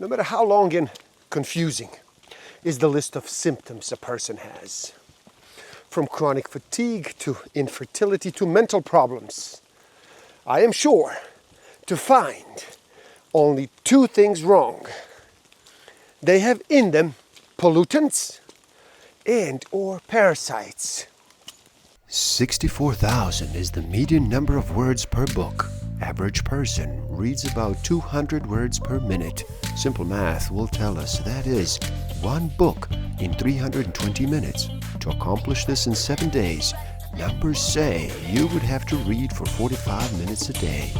No matter how long and confusing is the list of symptoms a person has, from chronic fatigue to infertility to mental problems, I am sure to find only two things wrong. They have in them pollutants and or parasites. 64,000 is the median number of words per book. Average person reads about 200 words per minute. Simple math will tell us that is one book in 320 minutes. To accomplish this in 7 days, numbers say you would have to read for 45 minutes a day.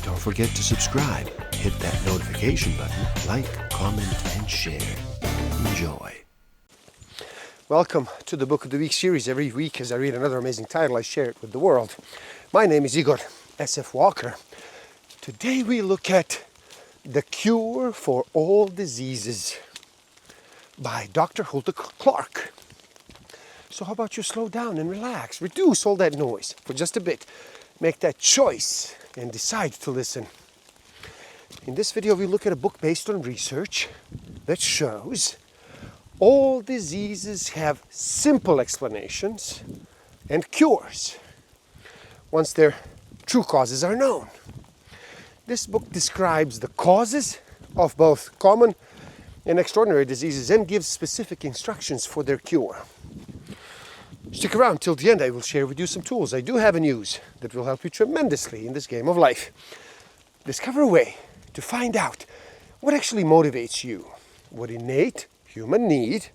Don't forget to subscribe. Hit that notification button, like, comment, and share. Enjoy. Welcome to the Book of the Week series. Every week as I read another amazing title, I share it with the world. My name is Igor S.F. Walker. Today we look at The Cure for All Diseases by Dr. Hulda Clark. So how about you slow down and relax, reduce all that noise for just a bit, make that choice and decide to listen. In this video we look at a book based on research that shows all diseases have simple explanations and cures once their true causes are known. This book describes the causes of both common and extraordinary diseases and gives specific instructions for their cure. Stick around till the end. I will share with you some tools I do have in use that will help you tremendously in this game of life. Discover a way to find out what actually motivates you, what innate human need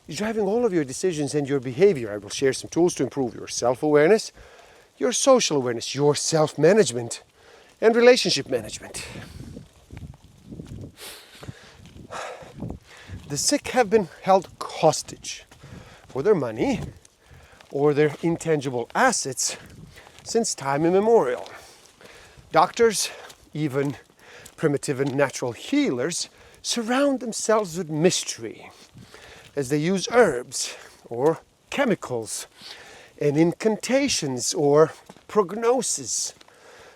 is driving all of your decisions and your behavior. I will share some tools to improve your self-awareness, your social awareness, your self-management, and relationship management. The sick have been held hostage for their money or their intangible assets since time immemorial. Doctors, even primitive and natural healers, surround themselves with mystery as they use herbs or chemicals and incantations or prognosis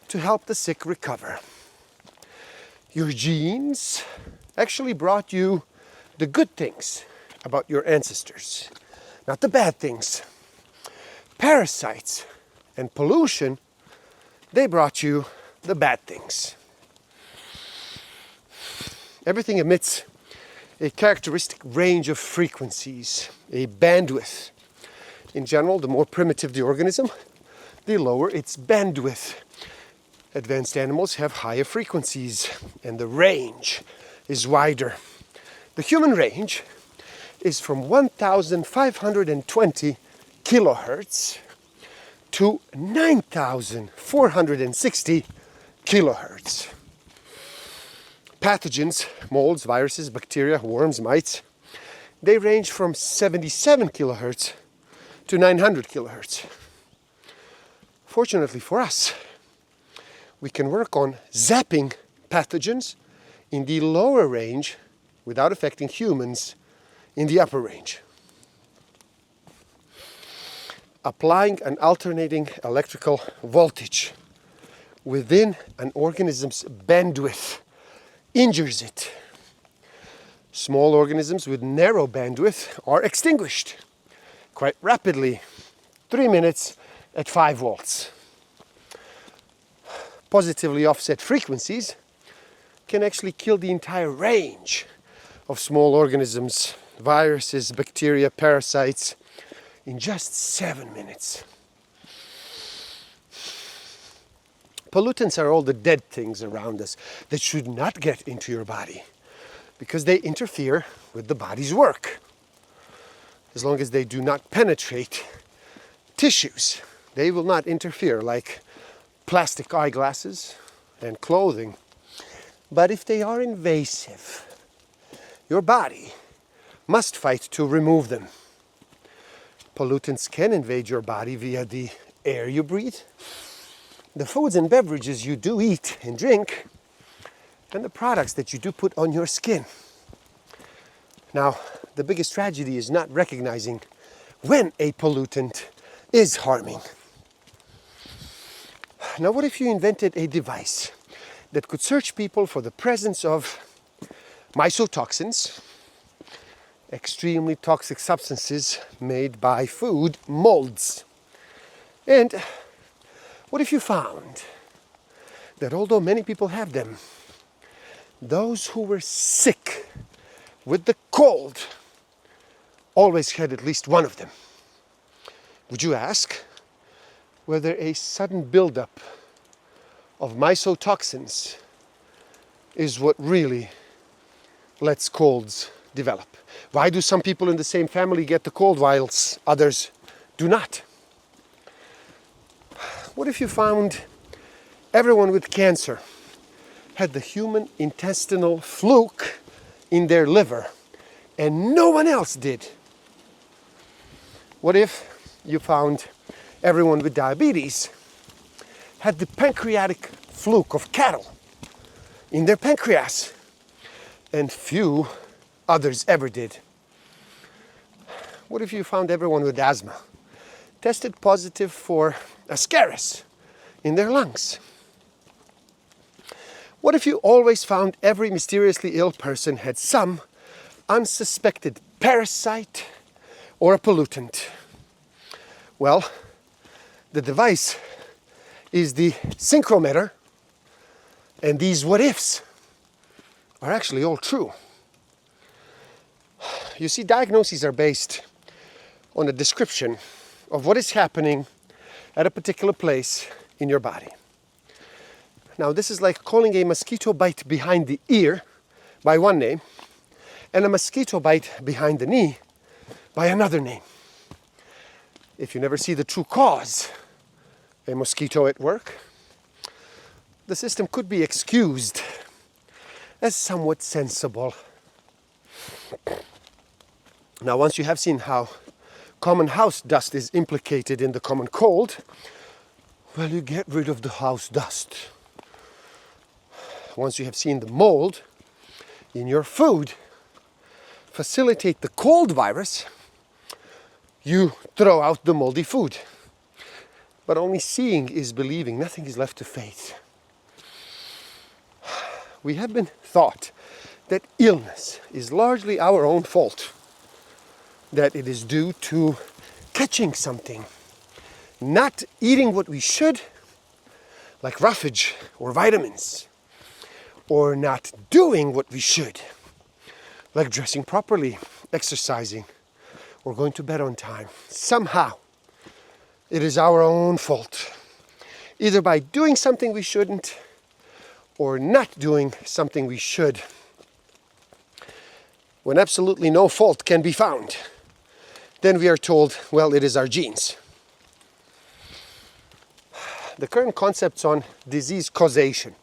to help the sick recover. Your genes actually brought you the good things about your ancestors, not the bad things. Parasites and pollution, they brought you the bad things. Everything emits a characteristic range of frequencies, a bandwidth. In general, the more primitive the organism, the lower its bandwidth. Advanced animals have higher frequencies and the range is wider. The human range is from 1,520 kilohertz to 9,460 kilohertz. Pathogens, molds, viruses, bacteria, worms, mites, they range from 77 kilohertz to 900 kilohertz. Fortunately for us, we can work on zapping pathogens in the lower range without affecting humans in the upper range. Applying an alternating electrical voltage within an organism's bandwidth injures it. Small organisms with narrow bandwidth are extinguished quite rapidly, 3 minutes at 5 volts. Positively offset frequencies can actually kill the entire range of small organisms, viruses, bacteria, parasites in just 7 minutes. Pollutants are all the dead things around us that should not get into your body because they interfere with the body's work. As long as they do not penetrate tissues, they will not interfere, like plastic eyeglasses and clothing. But if they are invasive, your body must fight to remove them. Pollutants can invade your body via the air you breathe, the foods and beverages you do eat and drink, and the products that you do put on your skin. Now, the biggest tragedy is not recognizing when a pollutant is harming. Now, what if you invented a device that could search people for the presence of mycotoxins, extremely toxic substances made by food, molds? And what if you found that although many people have them, those who were sick with the cold always had at least one of them? Would you ask whether a sudden buildup of mycotoxins is what really lets colds develop? Why do some people in the same family get the cold whilst others do not? What if you found everyone with cancer had the human intestinal fluke in their liver and no one else did? What if you found everyone with diabetes had the pancreatic fluke of cattle in their pancreas and few others ever did? What if you found everyone with asthma tested positive for ascaris in their lungs? What if you always found every mysteriously ill person had some unsuspected parasite or a pollutant? Well, the device is the synchrometer, and these what ifs are actually all true. You see, diagnoses are based on a description of what is happening at a particular place in your body. Now, this is like calling a mosquito bite behind the ear by one name and a mosquito bite behind the knee by another name. If you never see the true cause, a mosquito at work, the system could be excused as somewhat sensible. Now, once you have seen how common house dust is implicated in the common cold, well, you get rid of the house dust. Once you have seen the mold in your food facilitate the cold virus, you throw out the moldy food. But only seeing is believing. Nothing is left to faith. We have been taught that illness is largely our own fault, that it is due to catching something, not eating what we should, like roughage or vitamins, or not doing what we should, like dressing properly, exercising, or going to bed on time. Somehow, it is our own fault, either by doing something we shouldn't or not doing something we should. When absolutely no fault can be found, then we are told, well, it is our genes. The current concepts on disease causation,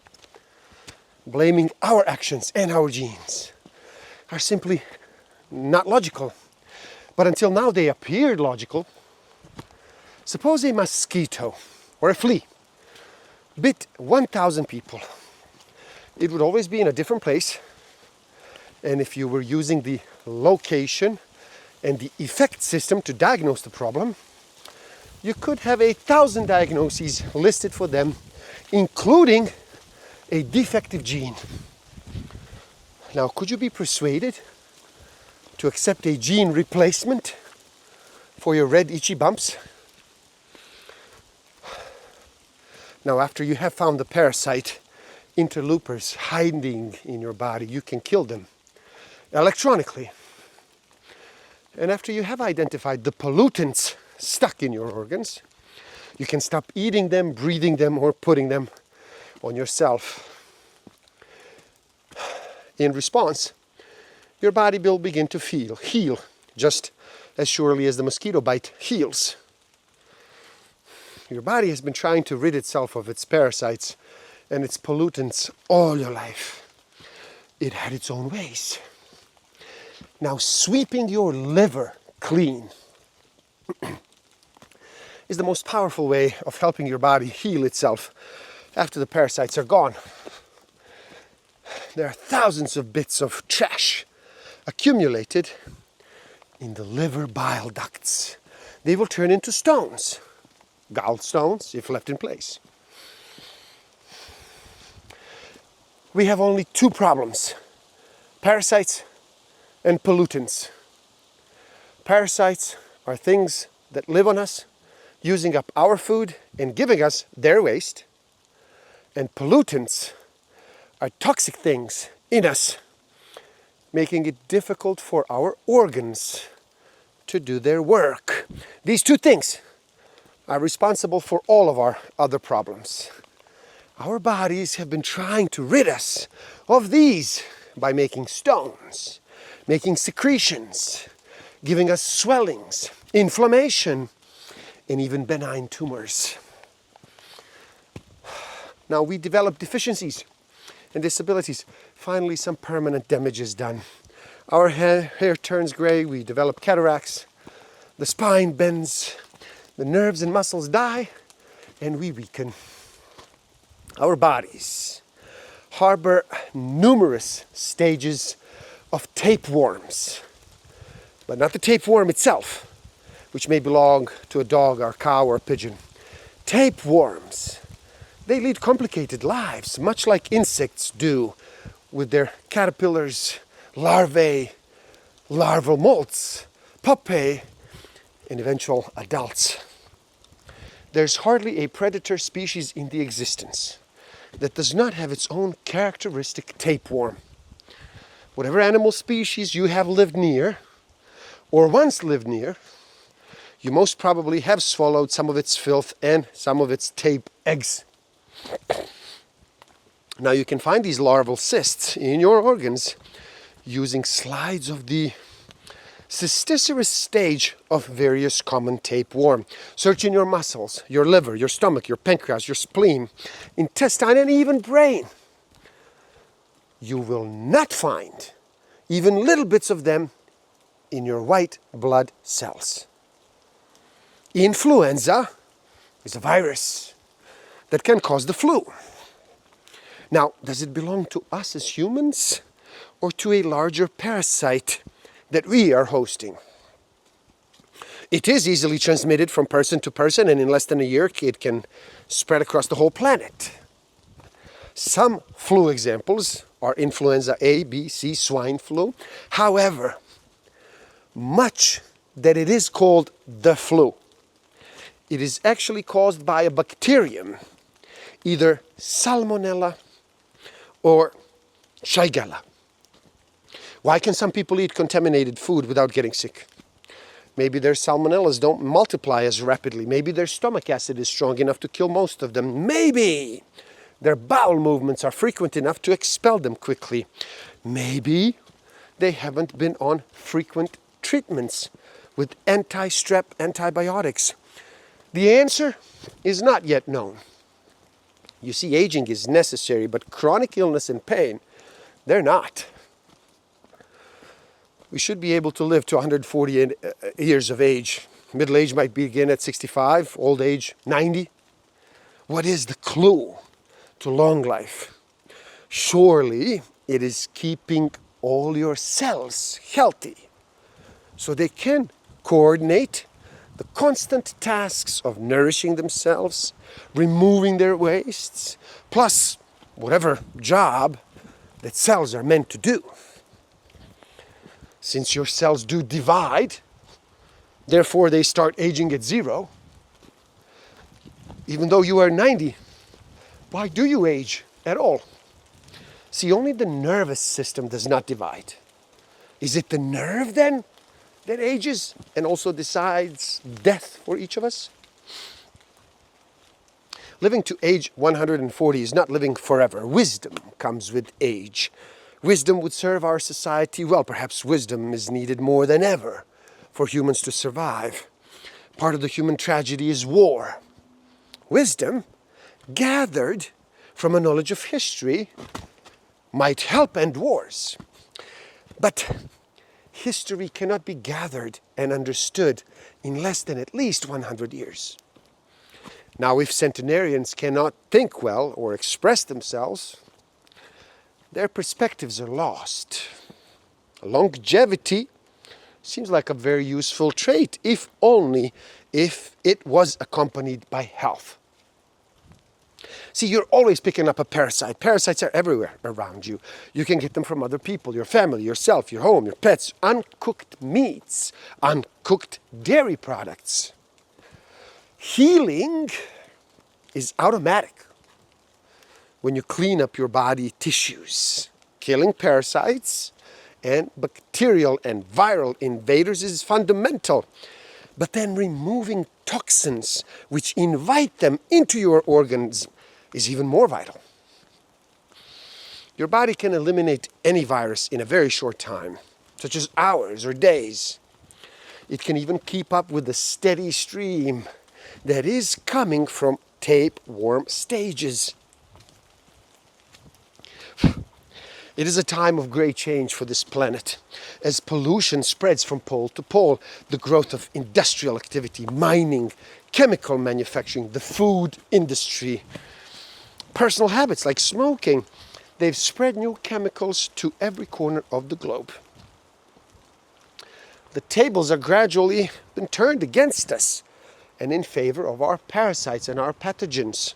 blaming our actions and our genes, are simply not logical. But until now they appeared logical. Suppose a mosquito or a flea bit 1,000 people. It would always be in a different place. And if you were using the location and the effect system to diagnose the problem, you could have 1,000 diagnoses listed for them, including a defective gene. Now, could you be persuaded to accept a gene replacement for your red itchy bumps? Now, after you have found the parasite interlopers hiding in your body, you can kill them electronically. And after you have identified the pollutants stuck in your organs, you can stop eating them, breathing them, or putting them on yourself. In response, your body will begin to heal, just as surely as the mosquito bite heals. Your body has been trying to rid itself of its parasites and its pollutants all your life. It had its own ways. Now, sweeping your liver clean is the most powerful way of helping your body heal itself after the parasites are gone. There are thousands of bits of trash accumulated in the liver bile ducts, they will turn into stones, gallstones if left in place. We have only two problems: parasites and pollutants. Parasites are things that live on us, using up our food and giving us their waste. And pollutants are toxic things in us, making it difficult for our organs to do their work. These two things are responsible for all of our other problems. Our bodies have been trying to rid us of these by making stones, making secretions, giving us swellings, inflammation, and even benign tumors. Now we develop deficiencies and disabilities. Finally, some permanent damage is done. Our hair turns gray, we develop cataracts, the spine bends, the nerves and muscles die, and we weaken. Our bodies harbor numerous stages of tapeworms, but not the tapeworm itself, which may belong to a dog or cow or pigeon. Tapeworms, they lead complicated lives, much like insects do with their caterpillars, larvae, larval molts, pupae, and eventual adults. There's hardly a predator species in the existence that does not have its own characteristic tapeworm. Whatever animal species you have lived near, or once lived near, you most probably have swallowed some of its filth and some of its tape eggs. Now you can find these larval cysts in your organs using slides of the cysticerous stage of various common tapeworm. Search in your muscles, your liver, your stomach, your pancreas, your spleen, intestine, and even brain. You will not find even little bits of them in your white blood cells. Influenza is a virus that can cause the flu. Now, does it belong to us as humans or to a larger parasite that we are hosting? It is easily transmitted from person to person, and in less than a year it can spread across the whole planet. Some flu examples are influenza A, B, C, swine flu. However, much that it is called the flu, it is actually caused by a bacterium, either Salmonella or Shigella. Why can some people eat contaminated food without getting sick? Maybe their salmonellas don't multiply as rapidly. Maybe their stomach acid is strong enough to kill most of them. Maybe their bowel movements are frequent enough to expel them quickly. Maybe they haven't been on frequent treatments with anti-strep antibiotics. The answer is not yet known. You see, aging is necessary, but chronic illness and pain, they're not. We should be able to live to 140 years of age. Middle age might begin at 65, old age 90. What is the clue to long life? Surely it is keeping all your cells healthy so they can coordinate the constant tasks of nourishing themselves, removing their wastes, plus whatever job that cells are meant to do. Since your cells do divide, therefore they start aging at 0. Even though you are 90, why do you age at all? See, only the nervous system does not divide. Is it the nerve then that ages and also decides death for each of us? Living to age 140 is not living forever. Wisdom comes with age. Wisdom would serve our society well. Perhaps wisdom is needed more than ever for humans to survive. Part of the human tragedy is war. Wisdom, gathered from a knowledge of history, might help end wars. But history cannot be gathered and understood in less than at least 100 years. Now, if centenarians cannot think well or express themselves, their perspectives are lost. Longevity Seems like a very useful trait, if only if it was accompanied by health. See, you're always picking up a parasite. Parasites are everywhere around you. You can get them from other people, your family, yourself, your home, your pets, uncooked meats, uncooked dairy products. Healing is automatic when you clean up your body tissues. Killing parasites and bacterial and viral invaders is fundamental. But then removing toxins which invite them into your organs is even more vital. Your body can eliminate any virus in a very short time, such as hours or days. It can even keep up with the steady stream that is coming from tapeworm stages. It is a time of great change for this planet. As pollution spreads from pole to pole, the growth of industrial activity, mining, chemical manufacturing, the food industry, personal habits like smoking, they've spread new chemicals to every corner of the globe. The tables are gradually been turned against us and in favor of our parasites and our pathogens.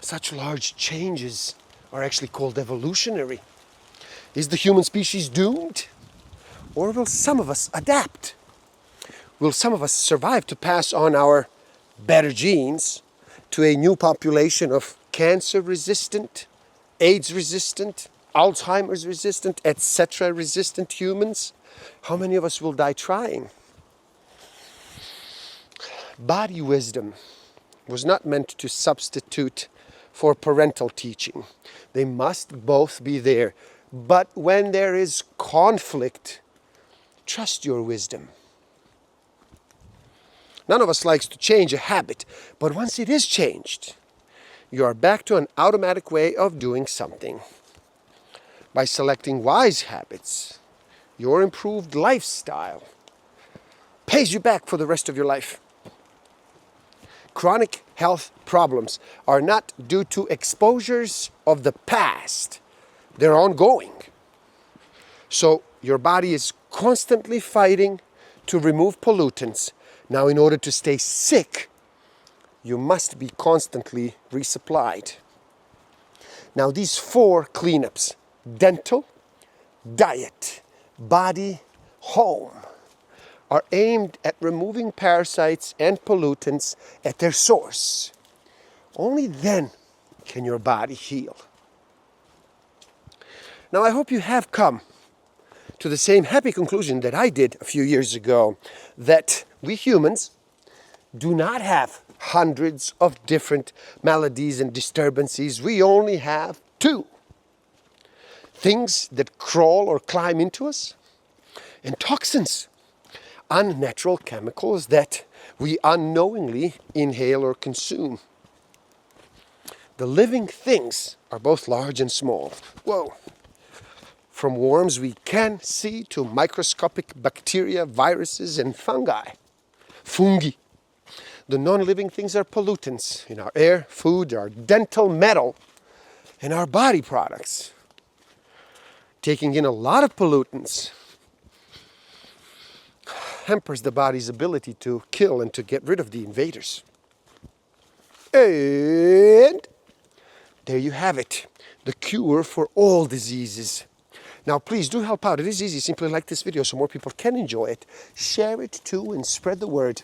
Such large changes are actually called evolutionary. Is the human species doomed? Or will some of us adapt? Will some of us survive to pass on our better genes to a new population of cancer-resistant, AIDS-resistant, Alzheimer's-resistant, etc. resistant humans? How many of us will die trying? Body wisdom was not meant to substitute for parental teaching. They must both be there. But when there is conflict, trust your wisdom. None of us likes to change a habit, but once it is changed, you are back to an automatic way of doing something. By selecting wise habits, your improved lifestyle pays you back for the rest of your life. Chronic health problems are not due to exposures of the past. They're ongoing. So your body is constantly fighting to remove pollutants. Now, in order to stay sick, you must be constantly resupplied. Now, these 4 cleanups, dental, diet, body, home, are aimed at removing parasites and pollutants at their source. Only then can your body heal. Now, I hope you have come to the same happy conclusion that I did a few years ago, that we humans do not have hundreds of different maladies and disturbances. We only have 2. Things that crawl or climb into us, and toxins, unnatural chemicals that we unknowingly inhale or consume. The living things are both large and small. Whoa! From worms we can see to microscopic bacteria, viruses, and fungi. Fungi. The non-living things are pollutants in our air, food, our dental metal, and our body products. Taking in a lot of pollutants hampers the body's ability to kill and to get rid of the invaders. And there you have it, the cure for all diseases. Now please do help out. It is easy. Simply like this video so more people can enjoy it. Share it too and spread the word.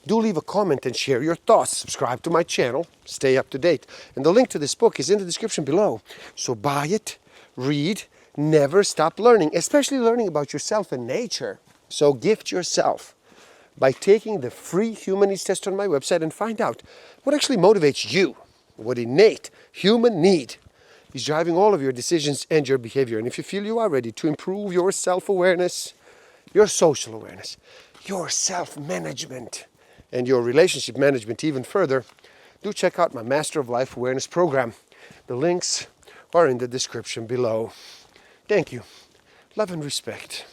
Do leave a comment and share your thoughts. Subscribe to my channel. Stay up to date. And the link to this book is in the description below. So buy it, read, never stop learning, especially learning about yourself and nature. So gift yourself by taking the free human needs test on my website and find out what actually motivates you, what innate human need is driving all of your decisions and your behavior. And if you feel you are ready to improve your self-awareness, your social awareness, your self-management, and your relationship management even further, do check out my Master of Life Awareness program. The links are in the description below. Thank you. Love and respect.